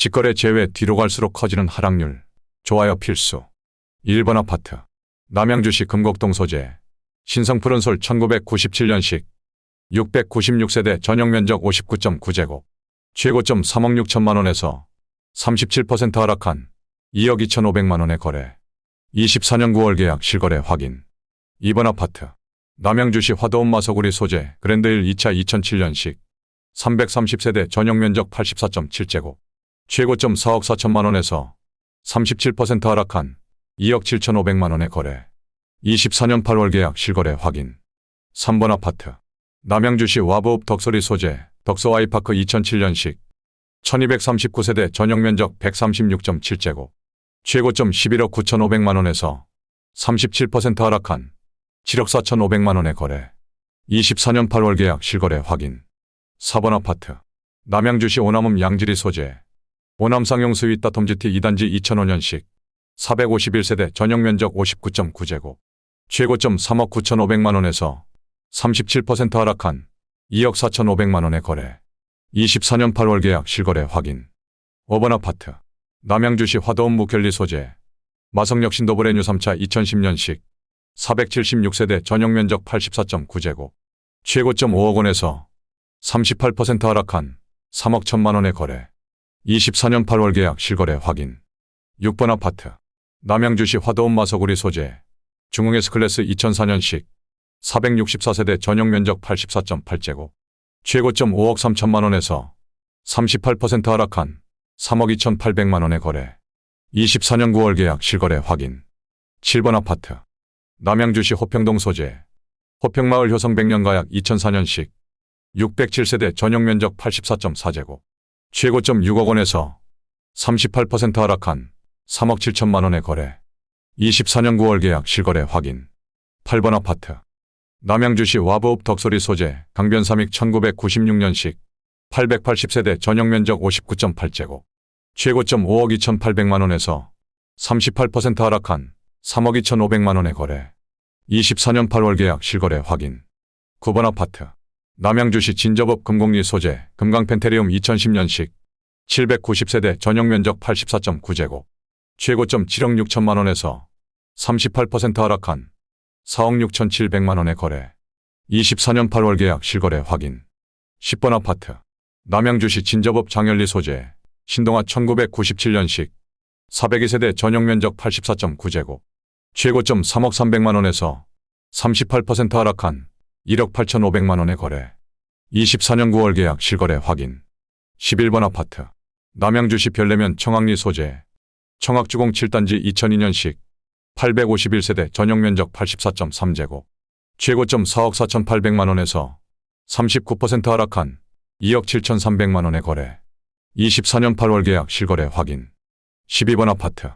직거래 제외 뒤로 갈수록 커지는 하락률. 좋아요 필수. 1번 아파트. 남양주시 금곡동 소재. 신성 푸른솔 1997년식. 696세대 전용면적 59.9제곱. 최고점 3억 6천만 원에서 37% 하락한 2억 2,500만 원에 거래. 24년 9월 계약 실거래 확인. 2번 아파트. 남양주시 화도읍 마서구리 소재 그랜드힐 2차 2007년식. 330세대 전용면적 84.7제곱. 최고점 4억 4천만 원에서 37% 하락한 2억 7,500만 원에 거래. 24년 8월 계약 실거래 확인. 3번 아파트. 남양주시 와부읍 덕소리 소재 덕소아이파크 2007년식. 1239세대 전용면적 136.7제곱. 최고점 11억 9,500만 원에서 37% 하락한 7억 4,500만 원에 거래. 24년 8월 계약 실거래 확인. 4번 아파트. 남양주시 오남읍 양지리 소재. 오남 상용 스윗 다톰지티 2단지 2005년식. 451세대 전용면적 59.9제곱. 최고점 3억 9,500만 원에서 37% 하락한 2억 4,500만 원에 거래. 24년 8월 계약 실거래 확인. 5번 아파트. 남양주시 화도읍 무켈리 소재. 마성역 신도브레뉴 3차 2010년식. 476세대 전용면적 84.9제곱. 최고점 5억 원에서 38% 하락한 3억 1천만 원에 거래. 24년 8월 계약 실거래 확인. 6번 아파트. 남양주시 화도읍 마서구리 소재. 중흥 S클래스 2004년식. 464세대 전용면적 84.8제곱. 최고점 5억 3천만 원에서 38% 하락한 3억 2,800만 원에 거래. 24년 9월 계약 실거래 확인. 7번 아파트. 남양주시 호평동 소재. 호평마을 효성 100년가약 2004년식. 607세대 전용면적 84.4제곱. 최고점 6억 원에서 38% 하락한 3억 7천만 원에 거래. 24년 9월 계약 실거래 확인. 8번 아파트. 남양주시 와부읍 덕소리 소재 강변삼익 1996년식. 880세대 전용면적 59.8제곱. 최고점 5억 2,800만 원에서 38% 하락한 3억 2,500만 원에 거래. 24년 8월 계약 실거래 확인. 9번 아파트. 남양주시 진저읍 금곡리 소재 금강펜테리움 2010년식. 790세대 전용면적 84.9제곱. 최고점 7억 6천만 원에서 38% 하락한 4억 6,700만 원에 거래. 24년 8월 계약 실거래 확인. 10번 아파트. 남양주시 진저읍 장현리 소재 신동아 1997년식. 402세대 전용면적 84.9제곱. 최고점 3억 300만 원에서 38% 하락한 1억 8,500만 원에 거래. 24년 9월 계약 실거래 확인. 11번 아파트. 남양주시 별내면 청학리 소재. 청학주공 7단지 2002년식. 851세대 전용면적 84.3제곱. 최고점 4억 4,800만 원에서 39% 하락한 2억 7,300만 원에 거래. 24년 8월 계약 실거래 확인. 12번 아파트.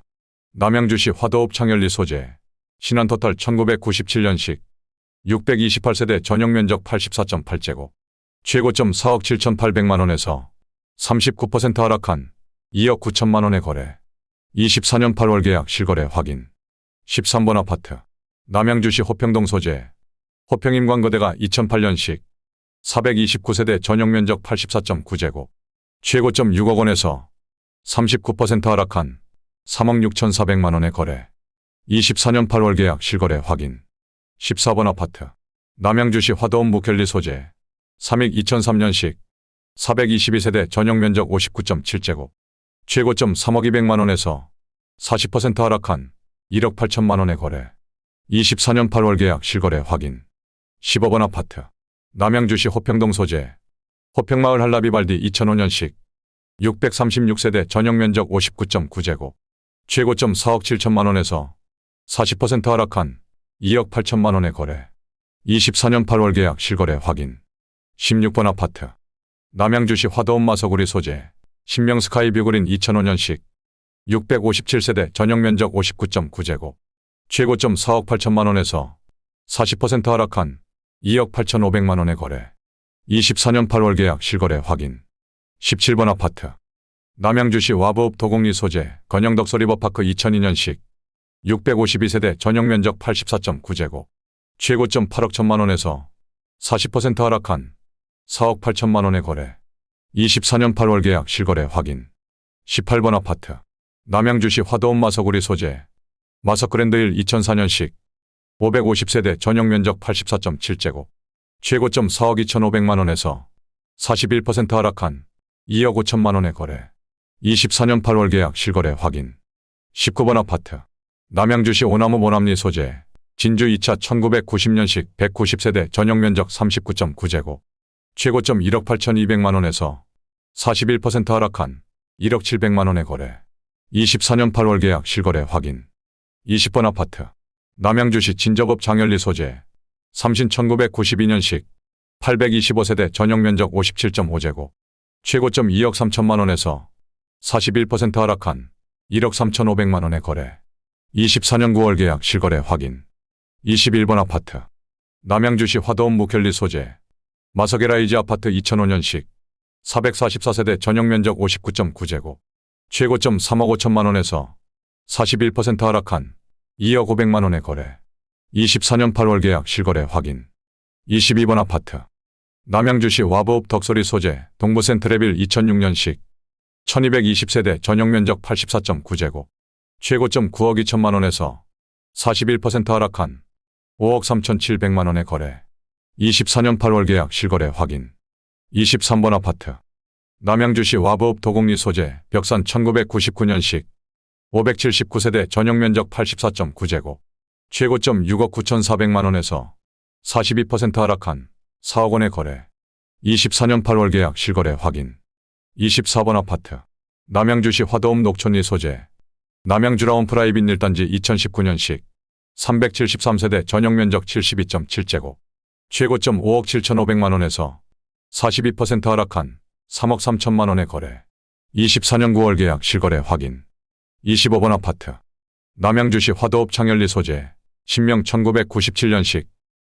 남양주시 화도읍 창현리 소재. 신한토탈 1997년식. 628세대 전용면적 84.8제곱. 최고점 4억 7,800만 원에서 39% 하락한 2억 9천만 원에 거래. 24년 8월 계약 실거래 확인. 13번 아파트. 남양주시 호평동 소재. 호평임광거대가 2008년식. 429세대 전용면적 84.9제곱. 최고점 6억 원에서 39% 하락한 3억 6,400만 원에 거래. 24년 8월 계약 실거래 확인. 14번 아파트. 남양주시 화도읍 무켈리 소재. 삼익 2003년식. 422세대 전용면적 59.7제곱. 최고점 3억 200만 원에서 40% 하락한 1억 8천만 원에 거래. 24년 8월 계약 실거래 확인. 15번 아파트. 남양주시 호평동 소재. 호평마을 한라비발디 2005년식. 636세대 전용면적 59.9제곱. 최고점 4억 7천만 원에서 40% 하락한 2억 8천만 원에 거래. 24년 8월 계약 실거래 확인. 16번 아파트. 남양주시 화도읍 마서구리 소재. 신명 스카이뷰그린 2005년식. 657세대 전용면적 59.9제곱. 최고점 4억 8천만 원에서 40% 하락한 2억 8,500만 원에 거래. 24년 8월 계약 실거래 확인. 17번 아파트. 남양주시 와부읍 도곡리 소재 건영덕서 리버파크 2002년식. 652세대 전용면적 84.9제곱. 최고점 8억 1천만 원에서 40% 하락한 4억 8천만 원에 거래. 24년 8월 계약 실거래 확인. 18번 아파트. 남양주시 화도읍 마석우리 소재. 마석그랜드 1 2004년식. 550세대 전용면적 84.7제곱. 최고점 4억 2,500만 원에서 41% 하락한 2억 5천만 원에 거래. 24년 8월 계약 실거래 확인. 19번 아파트. 남양주시 오나무 모남리 소재. 진주 2차 1990년식 190세대 전용면적 39.9제곱. 최고점 1억 8,200만 원에서 41% 하락한 1억 700만 원에 거래. 24년 8월 계약 실거래 확인. 20번 아파트. 남양주시 진저읍 장열리 소재. 삼신 1992년식 825세대 전용면적 57.5제곱. 최고점 2억 3천만 원에서 41% 하락한 1억 3,500만 원에 거래. 24년 9월 계약 실거래 확인. 21번 아파트. 남양주시 화도읍 무켈리 소재. 마석에라이즈 아파트 2005년식 444세대 전용면적 59.9제곱. 최고점 3억 5천만 원에서 41% 하락한 2억 500만 원에 거래. 24년 8월 계약 실거래 확인. 22번 아파트. 남양주시 와부읍 덕소리 소재. 동부센트레빌 2006년식 1220세대 전용면적 84.9제곱. 최고점 9억 2천만 원에서 41% 하락한 5억 3,700만 원에 거래. 24년 8월 계약 실거래 확인. 23번 아파트. 남양주시 와부읍 도곡리 소재. 벽산 1999년식 579세대 전용면적 84.9제곱. 최고점 6억 9,400만 원에서 42% 하락한 4억 원에 거래. 24년 8월 계약 실거래 확인. 24번 아파트. 남양주시 화도읍 녹촌리 소재. 남양주라운 프라이빗 1단지 2019년식 373세대 전용면적 72.7제곱. 최고점 5억 7,500만 원에서 42% 하락한 3억 3천만 원에 거래. 24년 9월 계약 실거래 확인. 25번 아파트. 남양주시 화도읍 창열리 소재. 신명 1997년식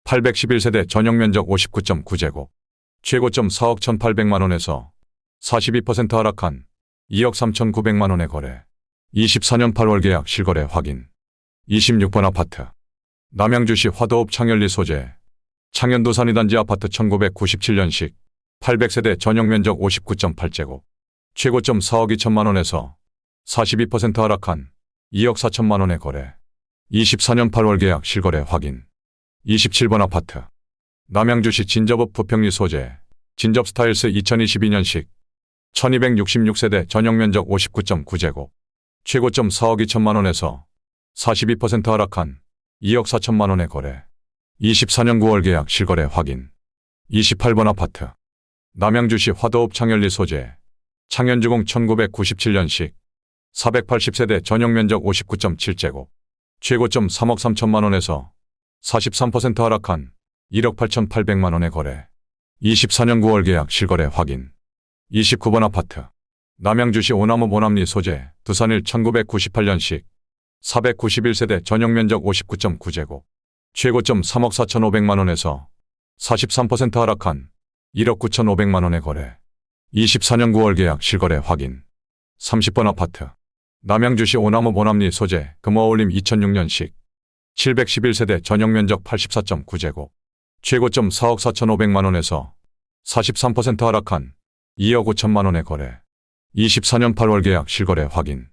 811세대 전용면적 59.9제곱. 최고점 4억 1,800만 원에서 42% 하락한 2억 3,900만 원에 거래. 24년 8월 계약 실거래 확인. 26번 아파트. 남양주시 화도읍 창열리 소재. 창현도산 2단지 아파트 1997년식 800세대 전용면적 59.8제곱. 최고점 4억 2천만 원에서 42% 하락한 2억 4천만 원에 거래. 24년 8월 계약 실거래 확인. 27번 아파트. 남양주시 진접읍 부평리 소재. 진접스타일스 2022년식 1266세대 전용면적 59.9제곱. 최고점 4억 2천만 원에서 42% 하락한 2억 4천만 원에 거래. 24년 9월 계약 실거래 확인. 28번 아파트. 남양주시 화도읍 창열리 소재. 창현주공 1997년식 480세대 전용면적 59.7제곱. 최고점 3억 3천만 원에서 43% 하락한 1억 8,800만 원에 거래. 24년 9월 계약 실거래 확인. 29번 아파트. 남양주시 오나무 모남리 소재. 두산일 1998년식 491세대 전용면적 59.9제곱. 최고점 3억 4,500만 원에서 43% 하락한 1억 9,500만 원에 거래. 24년 9월 계약 실거래 확인. 30번 아파트. 남양주시 오나무 모남리 소재. 금어울림 2006년식 711세대 전용면적 84.9제곱. 최고점 4억 4,500만 원에서 43% 하락한 2억 5천만 원에 거래. 24년 8월 계약 실거래 확인.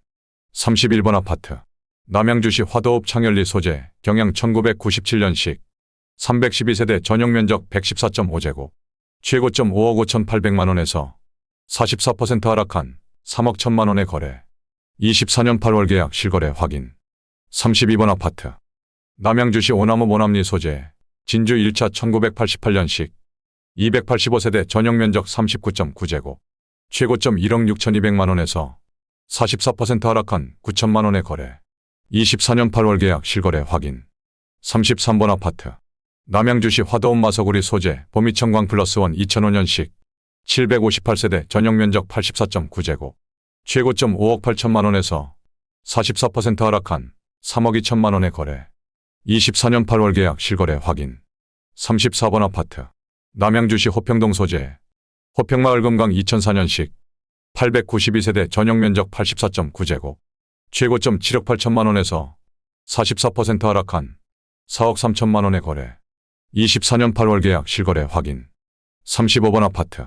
31번 아파트. 남양주시 화도읍 창열리 소재. 경양 1997년식 312세대 전용면적 114.5제곱. 최고점 5억 5,800만 원에서 44% 하락한 3억 1천만 원에 거래. 24년 8월 계약 실거래 확인. 32번 아파트. 남양주시 오나무 모남리 소재. 진주 1차 1988년식 285세대 전용면적 39.9제곱. 최고점 1억 6,200만 원에서 44% 하락한 9천만 원에 거래. 24년 8월 계약 실거래 확인. 33번 아파트. 남양주시 화도읍 마석우리 소재. 보미청광 플러스1 2005년식 758세대 전용면적 84.9제곱. 최고점 5억 8천만 원에서 44% 하락한 3억 2천만 원에 거래. 24년 8월 계약 실거래 확인. 34번 아파트. 남양주시 호평동 소재. 호평마을 금강 2004년식 892세대 전용면적 84.9제곱. 최고점 7억 8천만 원에서 44% 하락한 4억 3천만 원에 거래. 24년 8월 계약 실거래 확인. 35번 아파트.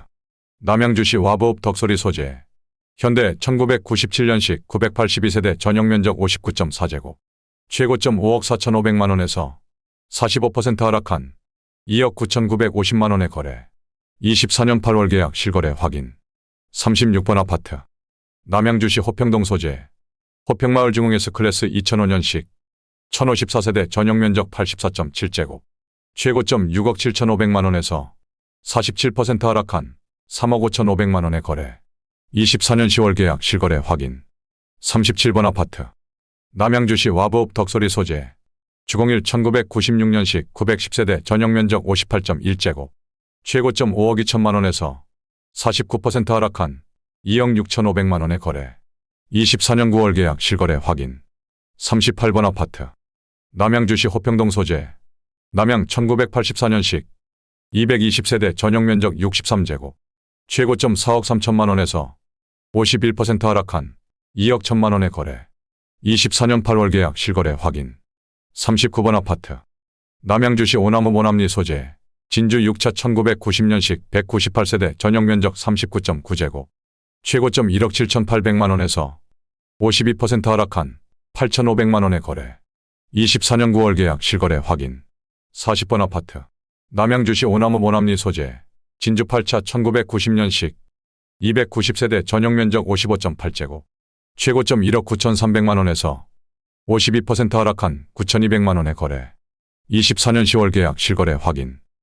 남양주시 와부읍 덕소리 소재. 현대 1997년식 982세대 전용 면적 59.4제곱. 최고점 5억 4,500만 원에서 45% 하락한 2억 9,950만 원에 거래. 24년 8월 계약 실거래 확인. 36번 아파트. 남양주시 호평동 소재. 호평마을 중흥에서 클래스 2005년식 1054세대 전용 면적 84.7제곱. 최고점 6억 7,500만 원에서 47% 하락한 3억 5,500만 원에 거래. 24년 10월 계약 실거래 확인. 37번 아파트. 남양주시 와부읍 덕소리 소재. 주공일 1996년식 910세대 전용 면적 58.1제곱. 최고점 5억 2천만 원에서 49% 하락한 2억 6,500만 원에 거래. 24년 9월 계약 실거래 확인. 38번 아파트. 남양주시 호평동 소재. 남양 1984년식 220세대 전용 면적 63제곱. 최고점 4억 3천만 원에서 51% 하락한 2억 1천만 원에 거래. 24년 8월 계약 실거래 확인. 39번 아파트. 남양주시 오나무 모남리 소재. 진주 6차 1990년식 198세대 전용 면적 39.9제곱. 최고점 1억 7,800만 원에서 52% 하락한 8,500만 원에 거래. 24년 9월 계약 실거래 확인. 40번 아파트. 남양주시 오나무 모남리 소재. 진주 8차 1990년식 290세대 전용 면적 55.8제곱. 최고점 1억 9,300만 원에서 52% 하락한 9,200만 원에 거래. 24년 10월 계약 실거래 확인.